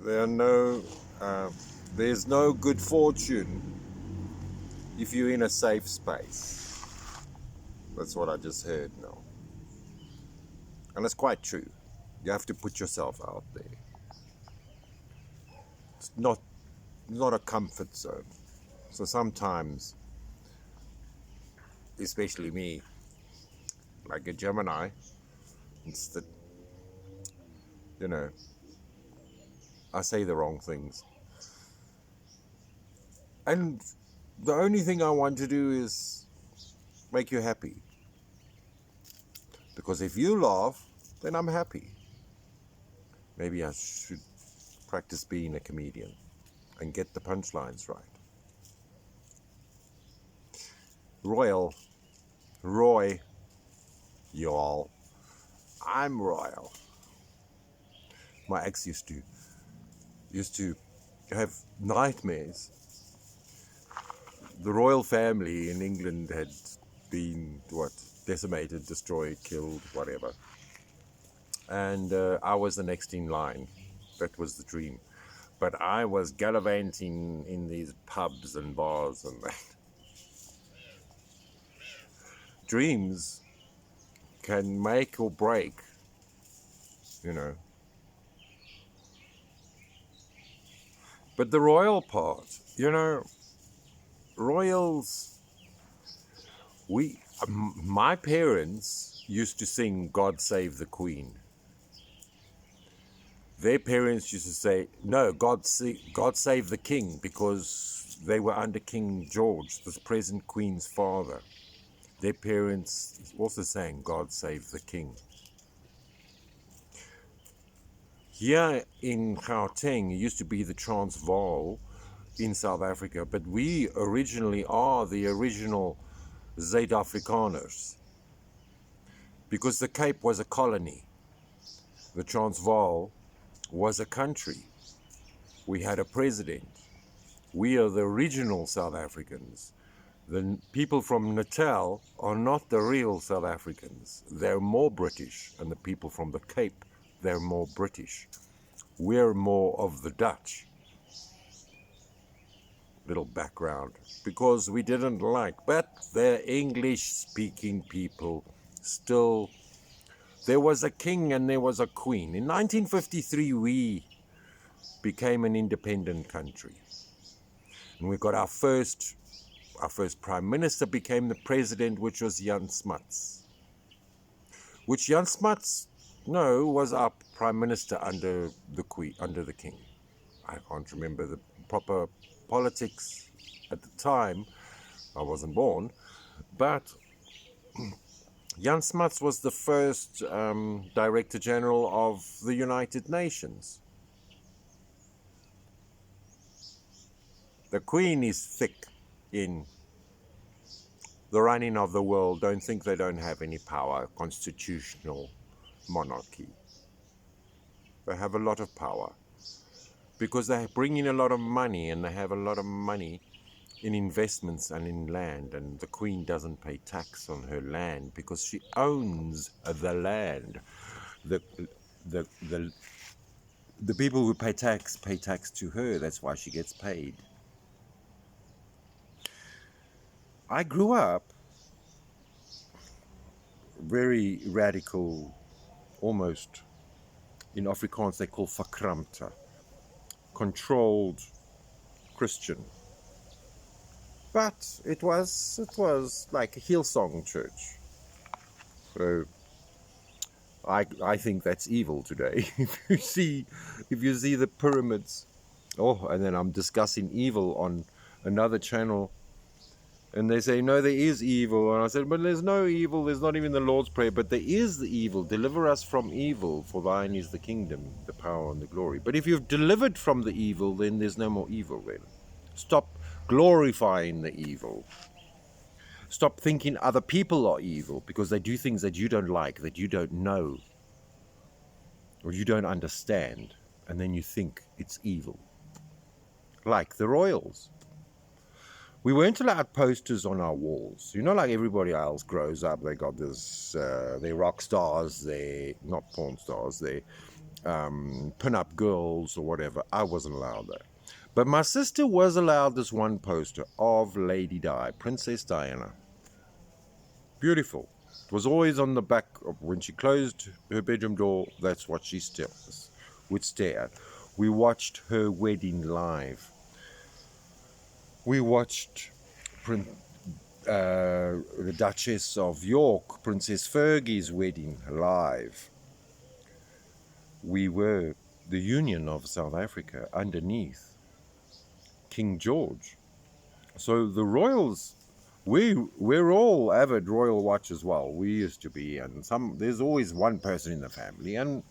There are no, there's no good fortune if you're in a safe space. That's what I just heard now. And it's quite true. You have to put yourself out there. It's not a comfort zone. So sometimes, especially me, like a Gemini, it's that, you know, I say the wrong things. And the only thing I want to do is make you happy. Because if you laugh, then I'm happy. Maybe I should practice being a comedian and get the punchlines right. Roy, y'all. I'm royal. My ex used to have nightmares. The royal family in England had been, decimated, destroyed, killed, whatever. And I was the next in line. That was the dream. But I was gallivanting in these pubs and bars and that. Dreams can make or break, you know. But the royal part, you know, royals, my parents used to sing God Save the Queen. Their parents used to say, no, God Save the King, because they were under King George, the present Queen's father. Their parents also sang God Save the King. Here in Gauteng, it used to be the Transvaal in South Africa, but we originally are the original Zuid-Afrikaners, because the Cape was a colony. The Transvaal was a country. We had a president. We are the original South Africans. The people from Natal are not the real South Africans. They're more British, and the people from the Cape, they're more British. We're more of the Dutch. Little background, because we didn't like, but the English-speaking people still, there was a king and there was a queen. In 1953, we became an independent country. And we got our first prime minister became the president, which was Jan Smuts. Which Jan Smuts, was our prime minister under the queen, under the king. I can't remember the proper politics at the time. I wasn't born, but Jan Smuts was the first Director General of the United Nations. The Queen is thick in the running of the world. Don't think they don't have any power. Constitutional monarchy. They have a lot of power because they bring in a lot of money, and they have a lot of money in investments and in land, and the Queen doesn't pay tax on her land because she owns the land. The people who pay tax to her. That's why she gets paid. I grew up very radical, almost in Afrikaans they call verkrampte, controlled Christian. But it was like a Hillsong church. So I think that's evil today. If you see the pyramids, and then I'm discussing evil on another channel, and they say, no, there is evil. And I said, but there's no evil. There's not even the Lord's Prayer. But there is the evil. Deliver us from evil, for thine is the kingdom, the power, and the glory. But if you've delivered from the evil, then there's no more evil then. Stop glorifying the evil. Stop thinking other people are evil because they do things that you don't like, that you don't know, or you don't understand. And then you think it's evil. Like the royals. We weren't allowed posters on our walls. You know, like everybody else grows up, they got this, they're rock stars, they're not porn stars, they're pin-up girls or whatever. I wasn't allowed that. But my sister was allowed this one poster of Lady Di, Princess Diana. Beautiful. It was always on the back of when she closed her bedroom door. That's what she would stare at. We watched her wedding live. We watched the Duchess of York, Princess Fergie's wedding live. We were the Union of South Africa underneath King George. So the royals, we're all avid royal watchers. Well, we used to be, and there's always one person in the family, and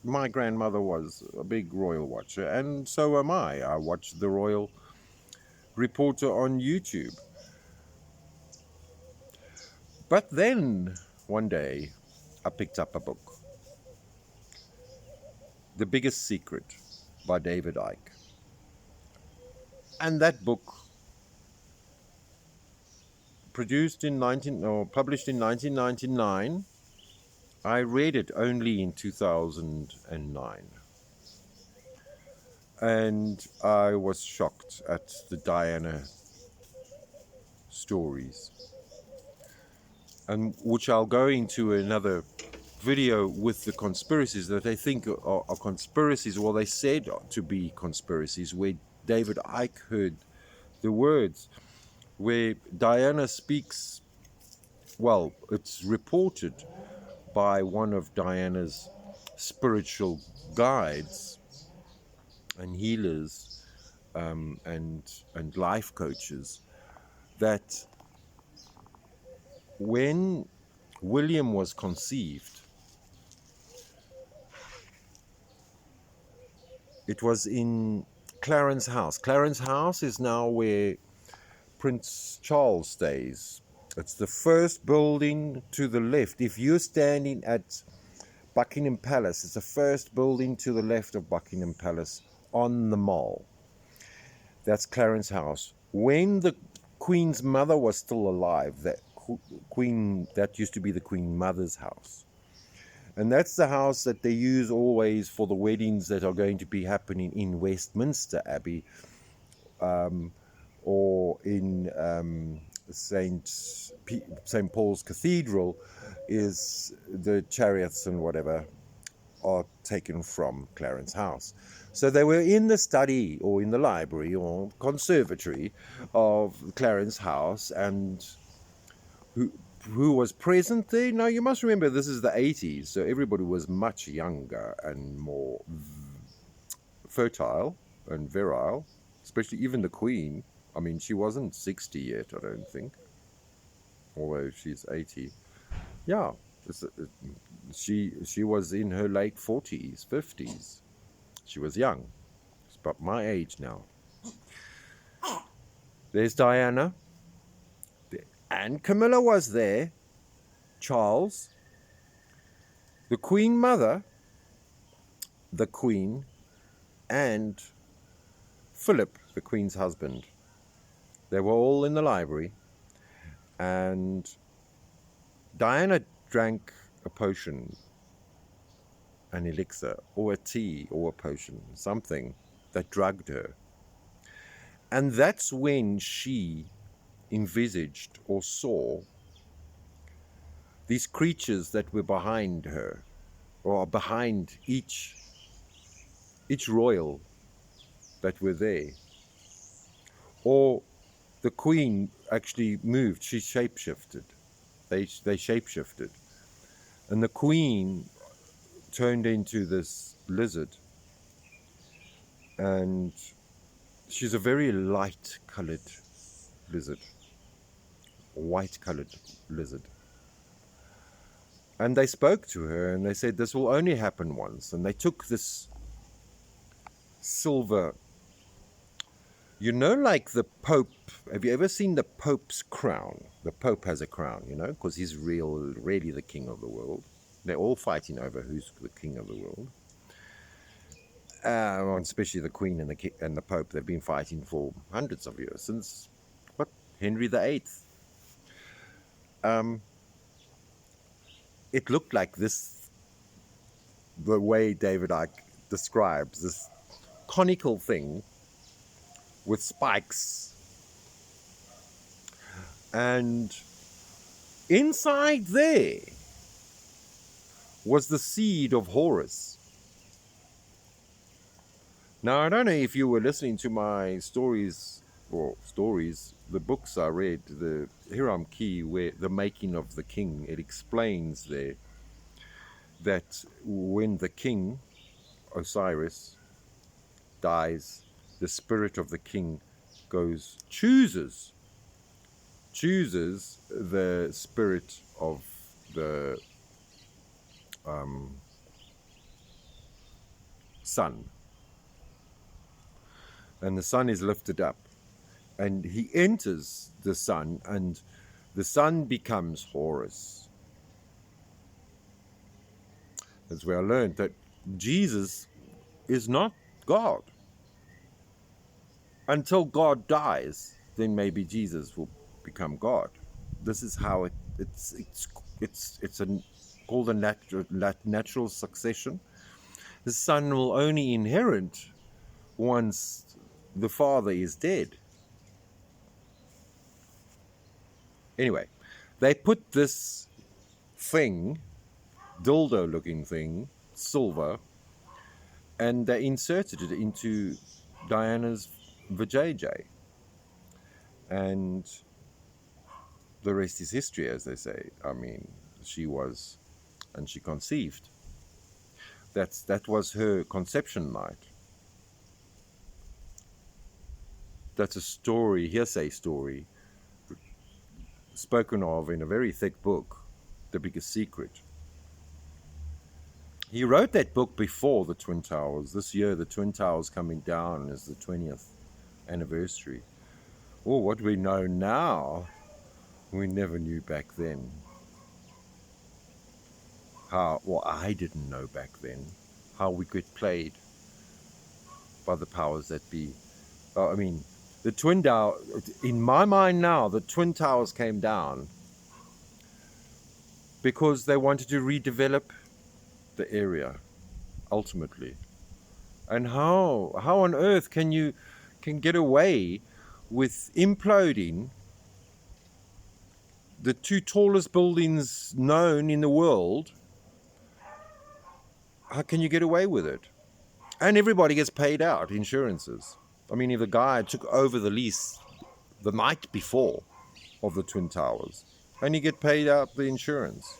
my grandmother was a big royal watcher, and so am I. I watch the Royal Reporter on YouTube. But then one day I picked up a book, The Biggest Secret by David Icke. And that book, published in 1999, I read it only in 2009. And I was shocked at the Diana stories, and which I'll go into another video with the conspiracies that they think are conspiracies, or they said to be conspiracies, where David Icke heard the words where Diana speaks. Well, it's reported by one of Diana's spiritual guides and healers and life coaches that when William was conceived, it was in Clarence House. Clarence House is now where Prince Charles stays. It's the first building to the left. If you're standing at Buckingham Palace, it's the first building to the left of Buckingham Palace on the Mall. That's Clarence House. When the Queen's mother was still alive, that used to be the Queen Mother's house. And that's the house that they use always for the weddings that are going to be happening in Westminster Abbey, or in St. Paul's Cathedral, is the chariots and whatever are taken from Clarence House. So they were in the study or in the library or conservatory of Clarence House, and who was present there? Now you must remember this is the 80s, so everybody was much younger and more fertile and virile, especially even the Queen. I mean, she wasn't 60 yet, I don't think, although she's 80. Yeah, she was in her late 40s, 50s. She was young. She's about my age now. There's Diana. And Camilla was there. Charles. The Queen Mother. The Queen. And Philip, the Queen's husband. They were all in the library. And Diana drank a potion, an elixir, or a tea, or a potion, something that drugged her. And that's when she envisaged or saw these creatures that were behind her, or behind each royal that were there. Or the Queen actually moved, she shapeshifted. They shapeshifted. And the Queen turned into this lizard. And she's a very light-colored lizard. White-colored lizard. And they spoke to her and they said, this will only happen once. And they took this silver, like the Pope. Have you ever seen the Pope's crown? The Pope has a crown, because he's really the king of the world. They're all fighting over who's the king of the world. Especially the Queen and the Pope. They've been fighting for hundreds of years, since, Henry VIII. It looked like this the way David Icke describes this conical thing with spikes, and inside there was the seed of Horus. Now, I don't know if you were listening to my the books I read, the Hiram Key, where the making of the king, it explains there that when the king, Osiris, dies, the spirit of the king chooses the spirit of the sun. And the sun is lifted up, and he enters the sun, and the sun becomes Horus. That's where I learned that Jesus is not God. Until God dies, then maybe Jesus will become God. This is how it's called a natural succession. The son will only inherit once the father is dead. Anyway, they put this thing, dildo-looking thing, silver, and they inserted it into Diana's vajayjay. And the rest is history, as they say. I mean, she conceived. That was her conception night. That's a story, hearsay story, spoken of in a very thick book, The Biggest Secret. He wrote that book before the Twin Towers. This year, the Twin Towers coming down is the 20th anniversary. Oh, what we know now, we never knew back then. I didn't know back then how we get played by the powers that be. I mean, the Twin Towers, in my mind now, the Twin Towers came down because they wanted to redevelop the area, ultimately. And how on earth can get away with imploding the two tallest buildings known in the world? How can you get away with it? And everybody gets paid out, insurances. I mean, if the guy took over the lease the night before of the Twin Towers, and you get paid out the insurance.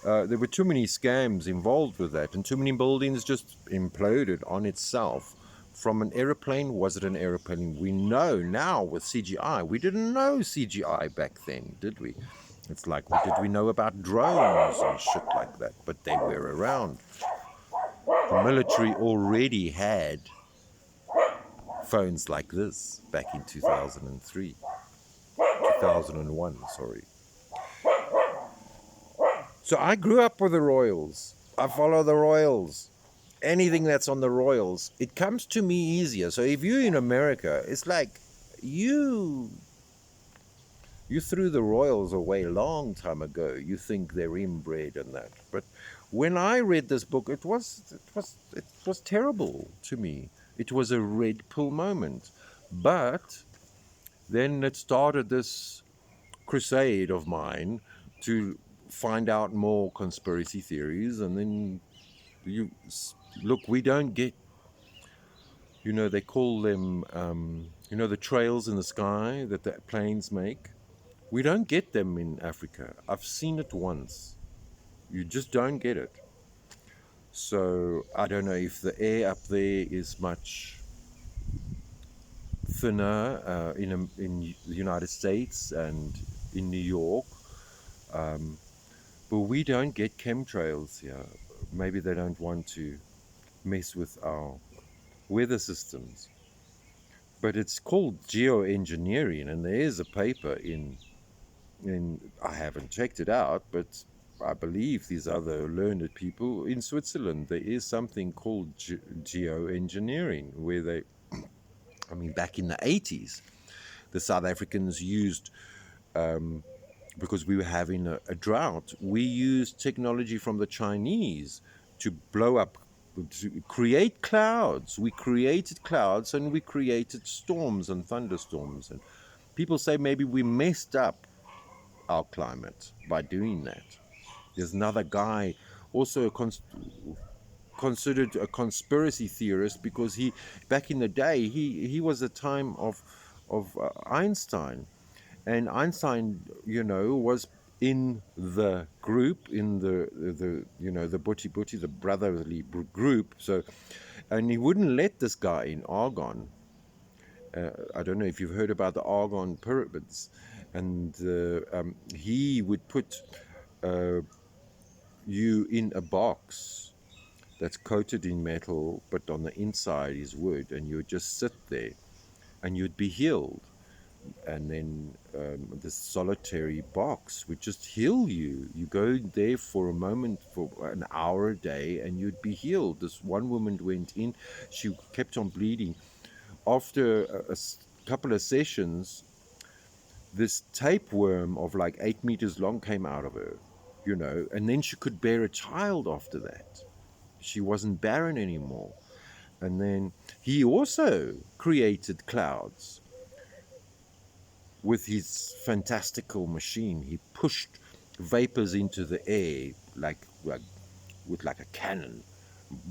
There were too many scams involved with that, and too many buildings just imploded on itself. From an aeroplane, was it an aeroplane? We know now with CGI. We didn't know CGI back then, did we? It's like, did we know about drones and shit like that? But they were around. The military already had phones like this back in 2001, sorry. So I grew up with the Royals. I follow the Royals. Anything that's on the Royals, it comes to me easier. So if you're in America, it's like you threw the Royals away a long time ago. You think they're inbred and that. But when I read this book, it was terrible to me. It was a red pill moment. But then it started this crusade of mine to find out more conspiracy theories, and then we don't get, they call them, the trails in the sky that the planes make. We don't get them in Africa. I've seen it once. You just don't get it. So I don't know if the air up there is much thinner in the United States and in New York. But we don't get chemtrails here. Maybe they don't want to mess with our weather systems. But it's called geoengineering, and there is a paper in I haven't checked it out, but I believe these other learned people in Switzerland, there is something called geoengineering, where back in the 80s, the South Africans used, because we were having a drought, we used technology from the Chinese to blow up, to create clouds. We created clouds and we created storms and thunderstorms. And people say maybe we messed up our climate by doing that. There's another guy, also considered a conspiracy theorist, because he, back in the day, he was a time of Einstein, and Einstein, was in the group, in the the Butti, the brotherly group. So, and he wouldn't let this guy in argon. I don't know if you've heard about the argon pyramids, and he would put you in a box that's coated in metal, but on the inside is wood, and you would just sit there, and you'd be healed. And then this solitary box would just heal you. You go there for a moment, for an hour a day, and you'd be healed. This one woman went in, she kept on bleeding. After a couple of sessions, this tapeworm of like 8 meters long came out of her, and then she could bear a child after that. She wasn't barren anymore. And then he also created clouds with his fantastical machine. He pushed vapors into the air like with like a cannon.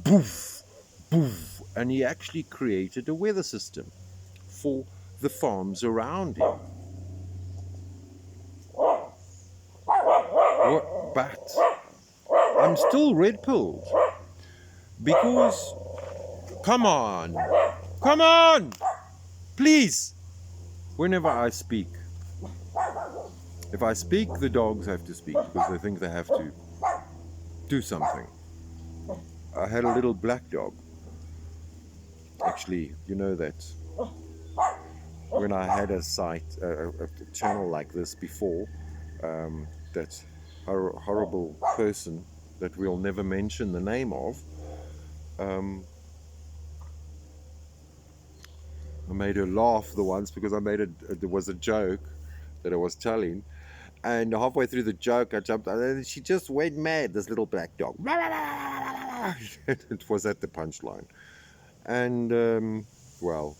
Boof, boof. And he actually created a weather system for the farms around him. But I'm still red-pilled because, come on, please. Whenever I speak, if I speak, the dogs have to speak because they think they have to do something. I had a little black dog. Actually, you know that when I had a channel like this before, that horrible person that we'll never mention the name of, I made her laugh the once because there was a joke that I was telling, and halfway through the joke I jumped out and she just went mad, this little black dog. It was at the punchline. And well,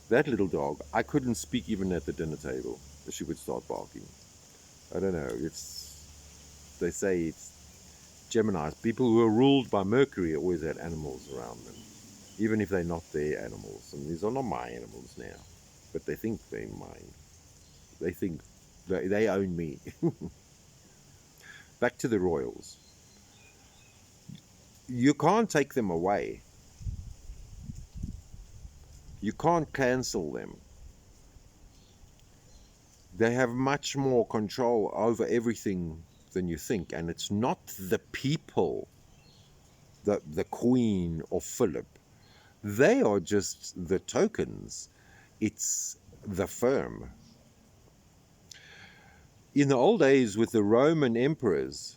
that little dog, I couldn't speak even at the dinner table. She would start barking. I don't know, they say it's Geminis. People who are ruled by Mercury always had animals around them, even if they're not their animals. And these are not my animals now, but they think they're mine. They think they own me. Back to the royals. You can't take them away. You can't cancel them. They have much more control over everything than you think. And it's not the people, the Queen or Philip. They are just the tokens. It's the firm. In the old days with the Roman emperors,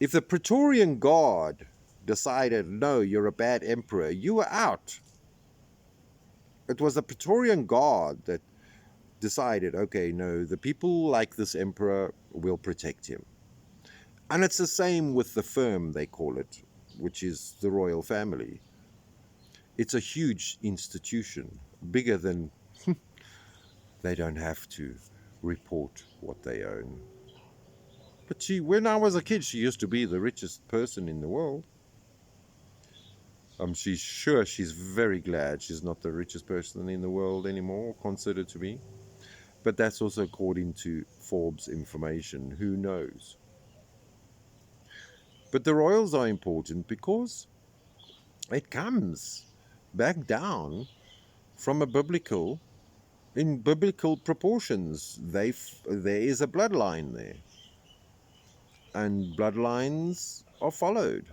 if the Praetorian Guard decided, no, you're a bad emperor, you were out. It was the Praetorian Guard that decided, okay, no, the people like this emperor will protect him. And it's the same with the firm, they call it, which is the royal family. It's a huge institution, bigger than they don't have to report what they own. But when I was a kid, she used to be the richest person in the world. She's sure she's very glad she's not the richest person in the world anymore, considered to be. But that's also according to Forbes information. Who knows? But the royals are important because it comes back down from in biblical proportions. There is a bloodline there. And bloodlines are followed.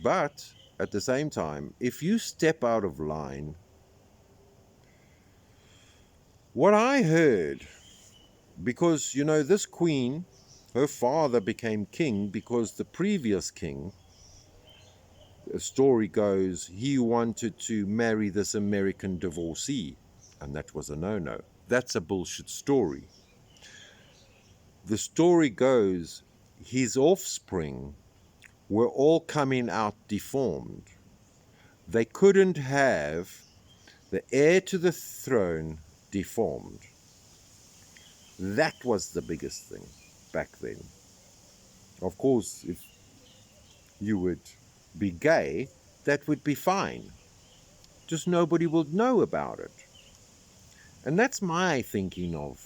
But at the same time, if you step out of line, what I heard, because, this queen, her father became king because the previous king, the story goes, he wanted to marry this American divorcee, and that was a no-no. That's a bullshit story. the story goes, his offspring were all coming out deformed. They couldn't have the heir to the throne deformed. That was the biggest thing back then. Of course, if you would be gay, that would be fine. Just nobody would know about it. And that's my thinking of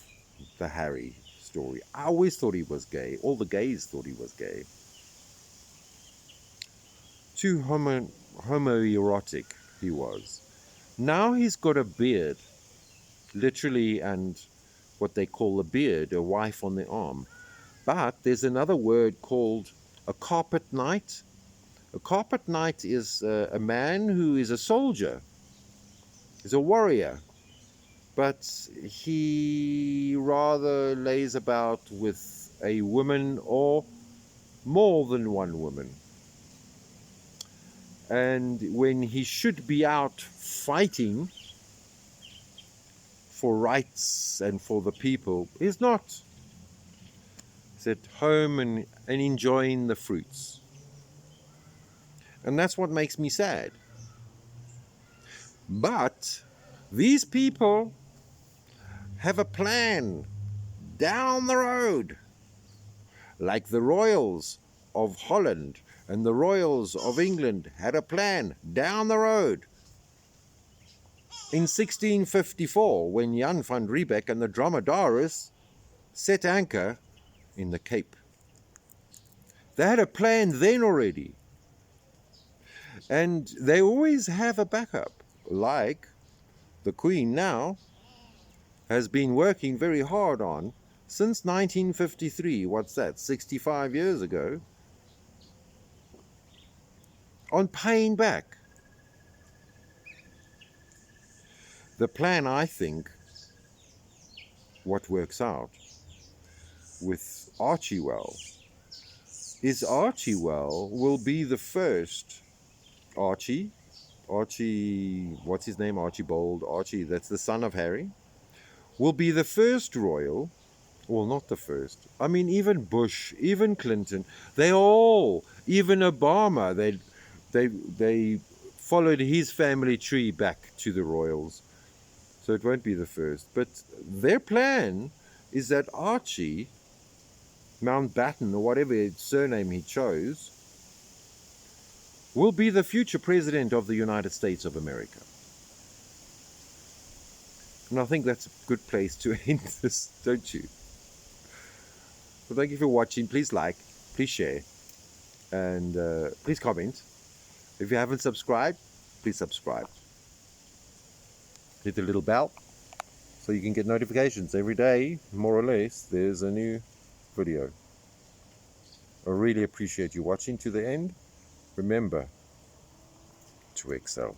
the Harry story. I always thought he was gay. All the gays thought he was gay. Too homoerotic he was. Now he's got a beard, literally, and what they call a beard, a wife on the arm. But there's another word called a carpet knight. A carpet knight is a man who is a soldier, is a warrior, but he rather lays about with a woman or more than one woman. And when he should be out fighting for rights and for the people, he's not. He's at home and enjoying the fruits. And that's what makes me sad. But these people have a plan down the road, like the royals of Holland and the royals of England had a plan down the road. In 1654, when Jan van Riebeck and the dromedaris set anchor in the Cape, they had a plan then already. And they always have a backup, like the Queen now has been working very hard on since 1953, what's that, 65 years ago, on paying back. The plan, I think, what works out with Archewell, is Archewell will be the first Archie, what's his name, Archibald, Archie, that's the son of Harry, will be the first royal. Well, not the first. I mean, even Bush, even Clinton, they all, even Obama, they followed his family tree back to the royals. So it won't be the first. But their plan is that Archie Mountbatten, or whatever surname he chose, will be the future president of the United States of America. And I think that's a good place to end this, don't you? Well, thank you for watching. Please like, please share, and please comment. If you haven't subscribed, please subscribe. Hit the little bell so you can get notifications every day, more or less. There's a new video. I really appreciate you watching to the end. Remember to excel.